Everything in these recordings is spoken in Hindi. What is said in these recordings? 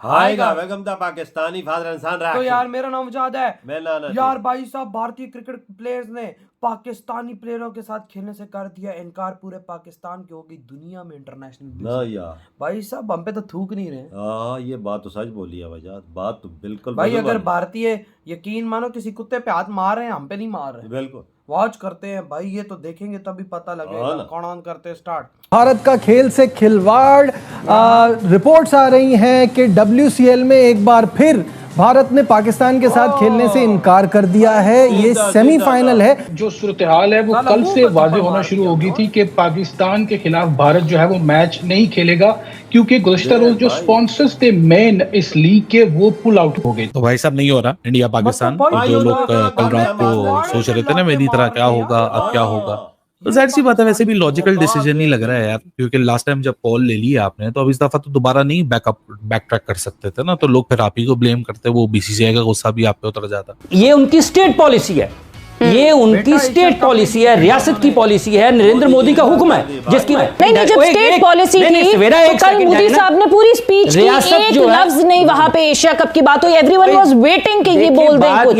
आएगा बेगम दा पाकिस्तानी फादर इंसान रहा। तो यार मेरा नाम मुजाद है। मैं नाना यार भाई साहब, भारतीय क्रिकेट प्लेयर्स ने पाकिस्तानी प्लेयरों के साथ खेलने से कर दिया इनकार। पूरे पाकिस्तान की हो गई दुनिया में इंटरनेशनल ना यार भाई साहब, हम पे तो थूक नहीं रहे। हाँ ये बात तो सच बोली है भाईजान, बात तो बिल्कुल भाई बिल्कुल अगर वाली। भारतीय यकीन मानो किसी कुत्ते पे हाथ मार रहे हैं, हम पे नहीं मार रहे। बिल्कुल वॉच करते हैं भाई, ये तो देखेंगे तभी पता हाँ लगेगा। ना। कौन ऑन करते स्टार्ट। भारत का खेल से खिलवाड़। रिपोर्ट्स आ रही हैं कि WCL में एक बार फिर भारत ने पाकिस्तान के साथ खेलने से इनकार कर दिया है। ये सेमीफाइनल है। जो सूरत हाल है वो कल से वाज़ेह होना शुरू हो गई थी कि पाकिस्तान के खिलाफ भारत जो है वो मैच नहीं खेलेगा, क्योंकि गुज़श्ता रोज जो स्पॉन्सर्स थे मेन इस लीग के वो पुल आउट हो गए। तो भाई साहब नहीं हो रहा इंडिया पाकिस्तान। जो लोग कल रात को सोच रहे थे ना मेरी तरह क्या होगा अब क्या होगा, तो जाहिर सी बात है वैसे भी लॉजिकल डिसीजन नहीं लग रहा है यार, क्योंकि लास्ट टाइम जब कॉल ले ली आपने तो अब इस दफा तो दोबारा नहीं बैक ट्रैक कर सकते थे ना, तो लोग फिर आप ही को ब्लेम करते, वो BCCI का गुस्सा भी आप पे उतर जाता। ये उनकी स्टेट पॉलिसी है, ये उनकी स्टेट पॉलिसी है, रियासत की पॉलिसी है, नरेंद्र मोदी का हुक्म है जिसकी नहीं जब स्टेट पॉलिसी थी तो कल मोदी साहब ने पूरी स्पीच की, एक लफ्ज नहीं वहां पे एशिया कप की बात हुई। एवरीवन वाज वेटिंग कि ये बोल दें कुछ।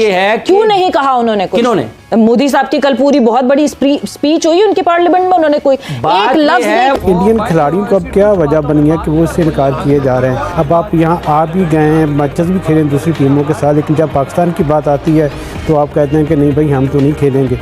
क्यों नहीं कहा उन्होंने कुछ? किन्होंने? मोदी साहब की कल पूरी बहुत बड़ी स्पीच हुई उनकी पार्लियामेंट में, उन्होंने कोई एक लफ्ज नहीं। इंडियन खिलाड़ियों को अब क्या वजह बनी है कि वो इससे इनकार किए जा रहे हैं। अब आप यहाँ आ भी गए हैं, मैचेस भी खेलें दूसरी टीमों के साथ, लेकिन जब पाकिस्तान की बात आती है तो आप कहते हैं कि नहीं भाई हम तो नहीं खेलेंगे।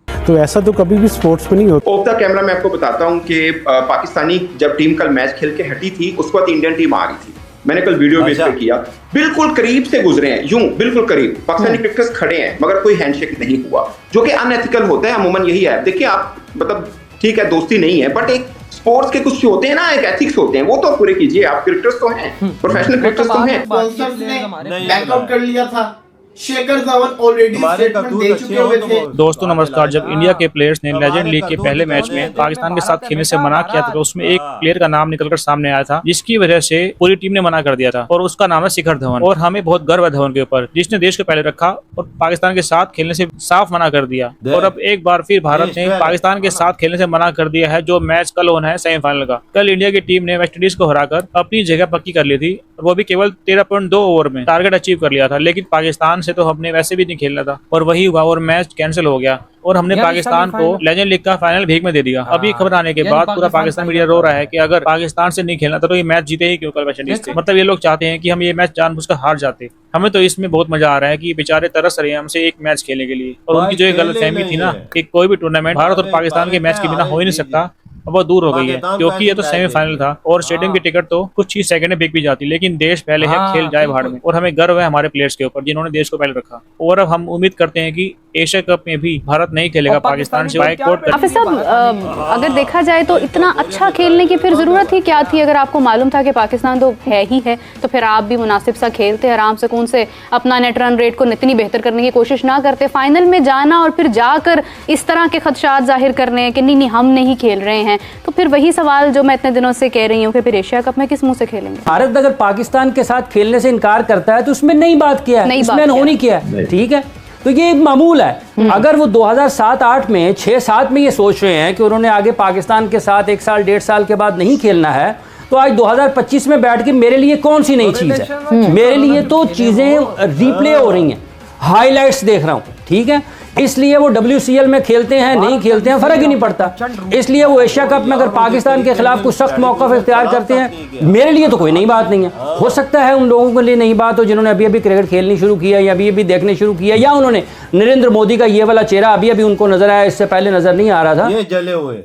तो ऐसा तो कभी भी स्पोर्ट्स में नहीं होता। ऑफ द कैमरा मैं आपको बताता हूं कि पाकिस्तानी जब टीम कल मैच खेल के हटी थी उसके बाद इंडियन टीम आ रही थी। मैंने कल वीडियो बेस पे किया, बिल्कुल करीब से गुजरे हैं, यूं बिल्कुल करीब पाकिस्तानी क्रिकेटर्स खड़े हैं मगर कोई हैंडशेक नहीं हुआ, जो कि अनएथिकल होता है। अमूमन यही है। देखिए आप मतलब ठीक है दोस्ती नहीं है, बट एक स्पोर्ट्स के कुछ होते हैं ना, एक एथिक्स होते हैं, वो तो पूरे कीजिए। आप क्रिकेटर्स तो हैं, प्रोफेशनल क्रिकेटर्स तो हैं। स्पॉन्सर्स ने बैकआउट कर लिया था। शेखर धवन ऑलरेडी स्टेटमेंट दे चुके हुए थे। दोस्तों नमस्कार। जब इंडिया के प्लेयर्स ने लेजेंड लीग के पहले मैच में पाकिस्तान के साथ खेलने से मना किया था तो उसमें एक प्लेयर का नाम निकलकर सामने आया था जिसकी वजह से पूरी टीम ने मना कर दिया था, और उसका नाम है शिखर धवन। और हमें बहुत गर्व है धवन के ऊपर, जिसने देश को पहले रखा और पाकिस्तान के साथ खेलने से साफ मना कर दिया। और अब एक बार फिर भारत ने पाकिस्तान के साथ खेलने से मना कर दिया है, जो मैच कल होना है सेमीफाइनल का। कल इंडिया की टीम ने वेस्ट इंडीज को हराकर अपनी जगह पक्की कर ली थी, और वो भी केवल 13.2 ओवर में टारगेट अचीव कर लिया था। लेकिन पाकिस्तान से तो हमने वैसे भी नहीं खेलना था, और वही हुआ और मैच कैंसिल हो गया, और हमने पाकिस्तान को लेजेंड लीग का फाइनल भीख में दे दिया। अभी खबर आने के बाद पूरा पाकिस्तान मीडिया रो रहा है कि अगर पाकिस्तान से नहीं खेलना था तो ये मैच जीते ही क्यों कल वेस्ट इंडीज से। मतलब ये लोग चाहते हैं कि हम ये मैच जानबूझकर हार जाते। हमें तो इसमें बहुत मजा आ रहा है कि बेचारे तरस रहे हैं हमसे एक मैच खेलने के लिए, और उनकी जो एक गलतफहमी थी ना कि कोई भी टूर्नामेंट भारत और पाकिस्तान के मैच के बिना हो ही नहीं सकता, अब वो दूर हो गई है, क्योंकि ये तो सेमीफाइनल था और स्टेडियम की टिकट तो कुछ ही सेकंड में बिक भी जाती। लेकिन देश पहले है, खेल जाए भाड़ में। और हमें गर्व है हमारे प्लेयर्स के ऊपर जिन्होंने देश को पहले रखा। और अब हम उम्मीद करते हैं कि एशिया कप में भी भारत नहीं खेलेगा, पाकिस्तान से बाइकआउट कर। हाफिज साहब, अगर देखा जाए तो इतना अच्छा खेलने की फिर जरूरत ही क्या थी? अगर आपको मालूम था कि पाकिस्तान तो है ही है, तो फिर आप भी मुनासिब सा खेलते, आराम से कौन से अपना नेट रन रेट को इतनी बेहतर करने की कोशिश ना करते। फाइनल में जाना और फिर जाकर इस तरह के खदशात जाहिर करने कि नहीं हम नहीं खेल रहे हैं, तो फिर वही सवाल जो मैं इतने दिनों से कह रही हूँ कि फिर एशिया कप में किस मुंह से खेलेंगे? भारत अगर पाकिस्तान के साथ खेलने से इनकार करता है तो उसमें नई बात किया है, इसमें अनहोनी किया है, ठीक है? तो ये मामूल है। अगर वो 2007-8 में 6-7 में ये सोच रहे हैं कि उन्होंने आगे पाकिस्तान के साथ 1 साल 1.5 साल के बाद नहीं खेलना है, तो आज 2025 में बैठ के मेरे लिए कौन सी नई चीज है? मेरे लिए तो चीजें रिप्ले हो रही हैं, हाईलाइट्स देख रहा हूँ, ठीक है? इसलिए वो WCL में खेलते हैं नहीं खेलते हैं फर्क ही नहीं पड़ता। इसलिए वो एशिया कप में अगर पाकिस्तान के खिलाफ कुछ सख्त मौका इख्तियार करते हैं, मेरे लिए तो कोई नई बात नहीं है। हो सकता है उन लोगों के लिए नई बात हो जिन्होंने अभी अभी क्रिकेट खेलनी शुरू किया या अभी अभी देखने शुरू किया, या उन्होंने नरेंद्र मोदी का ये वाला चेहरा अभी अभी उनको नजर आया, इससे पहले नजर नहीं आ रहा था। ये जले हुए,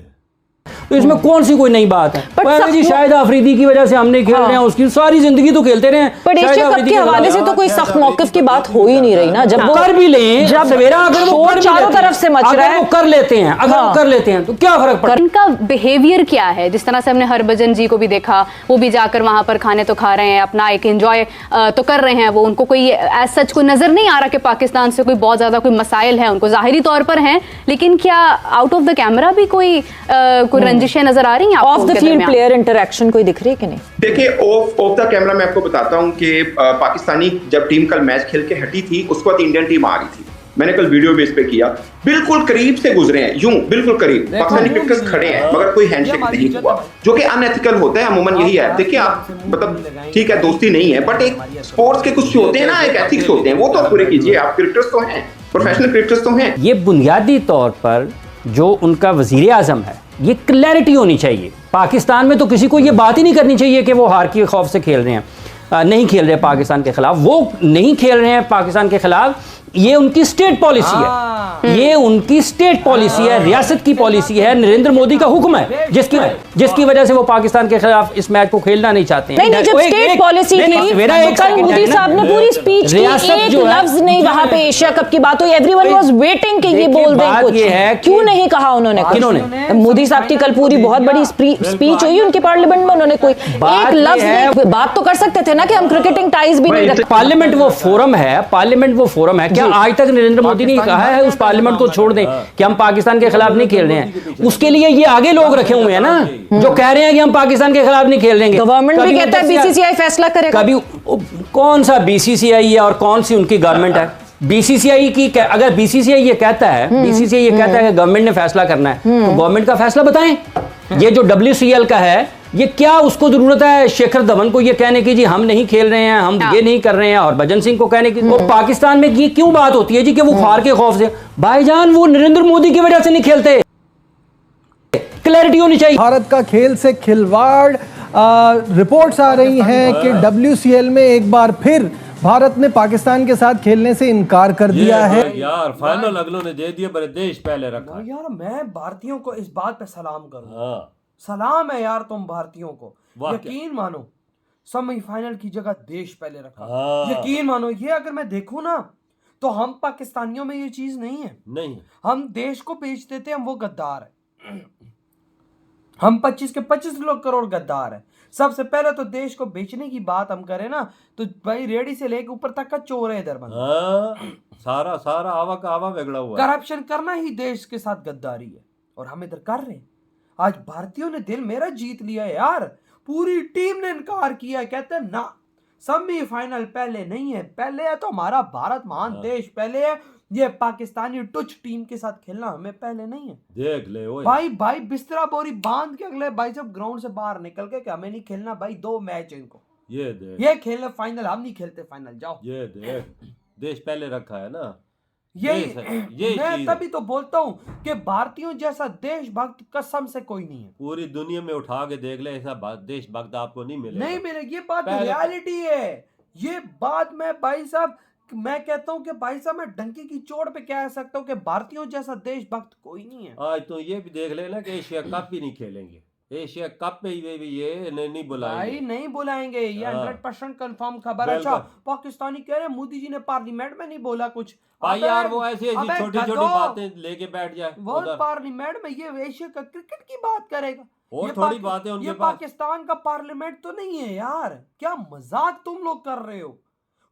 तो इसमें कौन सी कोई नई बात है? पहले जी शाहिद अफरीदी की वजह से हमने खेल रहे हैं, उसकी सारी जिंदगी तो खेलते रहे। पर एशिया कप के हवाले से तो कोई सख्त मौकिफ की बात हो ही नहीं रही ना। जब वो कर भी लें, जब सवेरा अगर वो चारों तरफ से मच रहा है, वो कर लेते हैं, अगर वो कर लेते हैं तो क्या फर्क पड़ता है? इनका बिहेवियर क्या है? जिस तरह से हमने हरभजन जी को भी देखा, वो भी जाकर वहां पर खाने तो खा रहे हैं, अपना एक एंजॉय तो कर रहे हैं, वो उनको कोई एज सच कोई नजर नहीं आ रहा कि पाकिस्तान से कोई बहुत ज्यादा कोई मसाइल है, उनको जाहिरी तौर पर हैं, लेकिन क्या आउट ऑफ द कैमरा भी कोई रंजिशें नजर आ रही हैं? Of the field player interaction कोई दिख रही है कि नहीं? देखिए ऑफ द कैमरा मैं आपको बताता हूं कि पाकिस्तानी जब टीम कल मैच खेल के हटी थी उसके बाद इंडियन टीम आ रही थी। मैंने कल वीडियो बेस पे किया, बिल्कुल करीब से गुजरे हैं, यूं बिल्कुल करीब। पाकिस्तानी क्रिकेटर्स खड़े हैं मगर कोई हैंडशेक नहीं हुआ, जो कि अनएथिकल होता है अमूमन। यही है, देखिए आप, मतलब ठीक है दोस्ती नहीं है, बट एक स्पोर्ट्स के कुछ होते हैं ना, एक एथिक्स होते हैं, वो तो पूरे कीजिए। आप क्रिकेटर्स तो हैं, प्रोफेशनल क्रिकेटर्स तो हैं। ये बुनियादी तौर पर जो उनका वजीर आजम है, ये क्लैरिटी होनी चाहिए। पाकिस्तान में तो किसी को ये बात ही नहीं करनी चाहिए कि वो हार के खौफ से खेल रहे हैं, नहीं खेल रहे पाकिस्तान के खिलाफ। वो नहीं खेल रहे हैं पाकिस्तान के खिलाफ, ये उनकी स्टेट पॉलिसी है, ये उनकी स्टेट पॉलिसी है, रियासत की पॉलिसी है, नरेंद्र मोदी का हुक्म है, जिसकी वजह से वो पाकिस्तान के खिलाफ इस मैच को खेलना नहीं चाहते हैं। नहीं, जब स्टेट पॉलिसी थी, कल मोदी साहब ने पूरी स्पीच की, एक लफ्ज नहीं वहां पे एशिया कप की बात हुई, एवरीवन वाज वेटिंग कि ये बोल दें कुछ। क्यों नहीं कहा उन्होंने? किन्होंने? मोदी साहब की कल पूरी बहुत बड़ी स्पीच हुई उनकी पार्लियामेंट में, उन्होंने कोई एक लफ्ज नहीं, बात तो कर सकते थे ना कि हम क्रिकेटिंग टाइज भी नहीं रखते। पार्लियामेंट वो फोरम है, पार्लियामेंट वो फोरम है। क्या आज तक नरेंद्र मोदी ने कहा है उस पार्लियामेंट को छोड़ दें कि हम पाकिस्तान के खिलाफ नहीं खेल रहे हैं? उसके लिए ये आगे लोग रखे हुए हैं ना, जो कह रहे हैं कि हम पाकिस्तान के खिलाफ नहीं खेल देंगे। गवर्नमेंट भी कहता है बीसीसीआई फैसला करेगा। कभी कौन सा बीसीसीआई है और कौन सी उनकी गवर्नमेंट है? बीसीसीआई की, अगर बीसीसीआई ये कहता है, बीसीसीआई ये कहता है कि गवर्नमेंट ने फैसला करना है, तो गवर्नमेंट का फैसला बताएं। ये जो WCL का है, ये क्या उसको जरूरत है शेखर धवन को ये कहने की जी हम नहीं खेल रहे हैं, हम ये नहीं कर रहे हैं, और भजन सिंह को कहने की? और पाकिस्तान में ये क्यों बात होती है जी कि वो हार के खौफ से? भाईजान वो नरेंद्र मोदी की वजह से नहीं खेलते। क्लैरिटी होनी चाहिए। भारत का खेल से खिलवाड़, रिपोर्ट्स आ रही हैं कि WCL में एक बार फिर भारत ने पाकिस्तान के साथ खेलने से इनकार कर दिया है। यार फाइनल अगलों ने दे दिया, पर देश पहले रखा। यार मैं भारतीयों को इस बात पे सलाम करूं, सलाम है यार तुम भारतीयों को। यकीन मानो सेमीफाइनल की जगह देश पहले रखा। यकीन मानो, ये अगर मैं देखूं ना, तो हम पाकिस्तानियों में ये चीज नहीं है। नहीं, हम देश को बेच देते हैं, हम वो गद्दार है। हम 25 के 25 करोड़ गद्दार है। सबसे पहले तो देश को बेचने की बात हम करें ना, तो भाई रेडी से लेके ऊपर तक का चोर है इधर बंदा। सारा आवा का आवा बिगड़ा हुआ है। करप्शन करना ही देश के साथ गद्दारी है, और हम इधर कर रहे हैं। आज भारतीयों ने दिल मेरा जीत लिया है यार। पूरी टीम ने इनकार किया, कहते हैं ना सेमीफाइनल पहले नहीं है, पहले है तो हमारा भारत महान देश पहले है। ये पाकिस्तानी टुच टीम के साथ खेलना हमें पहले नहीं है। देख ले ओए भाई बिस्तरा बोरी बांध के अगले भाई जब ग्राउंड से बाहर निकल के कि हमें नहीं खेलना भाई, 2 मैच इनको ये खेलना फाइनल, हम नहीं खेलते फाइनल, जाओ। ये देख देश पहले रखा है ना। ये मैं तभी तो बोलता हूँ कि भारतीयों जैसा देशभक्त कसम से कोई नहीं है। पूरी दुनिया में उठा के देख ले, ऐसा देशभक्त आपको नहीं मिलेगा। नहीं मिलेगी, ये बात रियलिटी है। ये बात मैं भाई साहब, मैं कहता हूँ कि भाई साहब मैं डंकी की चोट पे कह सकता हूँ कि भारतीयों जैसा देशभक्त कोई नहीं है। आज तो ये भी देख लेना कि एशिया कप भी नहीं खेलेंगे। एशिया कप में भी ये नहीं बुलाएंगे भाई, नहीं बुलाएंगे, ये 100% कंफर्म खबर है। अच्छा पाकिस्तानी कह रहे हैं मोदी जी ने पार्लियामेंट में नहीं बोला कुछ। यार वो ऐसी छोटी छोटी बातें लेके बैठ जाए, वो पार्लियामेंट में ये एशिया का क्रिकेट की बात करेगा और थोड़ी बातें उनके पास। पाकिस्तान का पार्लियामेंट तो नहीं है यार, क्या मजाक तुम लोग कर रहे हो।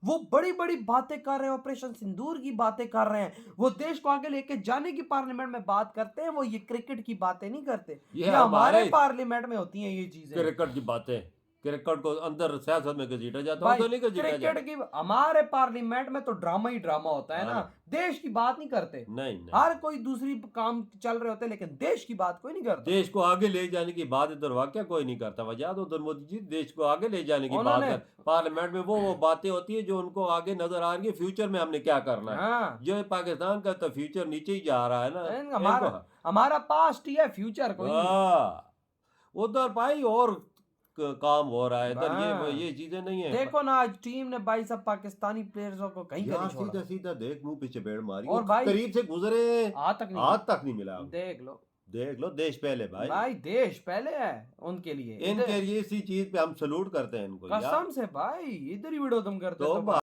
वो बड़ी बड़ी बातें कर रहे हैं, ऑपरेशन सिंदूर की बातें कर रहे हैं, वो देश को आगे लेके जाने की पार्लियामेंट में बात करते हैं। वो ये क्रिकेट की बातें नहीं करते, ये हमारे पार्लियामेंट में होती हैं ये चीजें। क्रिकेट की बातें, क्रिकेट को अंदर सियासत में घसीटा जाता है, तो नहीं घसीटा जाता। क्रिकेट की हमारे पार्लियामेंट में तो ड्रामा ही ड्रामा होता है ना, देश की बात नहीं करते। नहीं हर कोई दूसरी काम चल रहे होते हैं, लेकिन देश की बात कोई नहीं करता। देश को आगे ले जाने की बात इधर वाक्य कोई नहीं करता। वजह तो मोदी जी देश को आगे ले जाने की बात कर, पार्लियामेंट में वो बातें होती है जो उनको आगे नजर आ रही है, फ्यूचर में हमने क्या करना है। जो पाकिस्तान का तो फ्यूचर नीचे ही जा रहा है ना, हमारा पास्ट ही है, फ्यूचर कोई नहीं। उधर भाई और काम हो रहा है, इधर ये चीजें नहीं है। देखो ना आज टीम ने भाई सब पाकिस्तानी प्लेयर्स को कहीं नहीं छोड़ा। सीधा देख मुंह पीछे पेड़ मारी और भाई करीब से गुजरे, हाथ तक नहीं मिला। देख लो देश पहले भाई देश पहले है उनके लिए। इनके लिए इसी चीज पे हम सलूट करते हैं इनको कसम से भाई, इधर ही वीडियो तुम करते हो।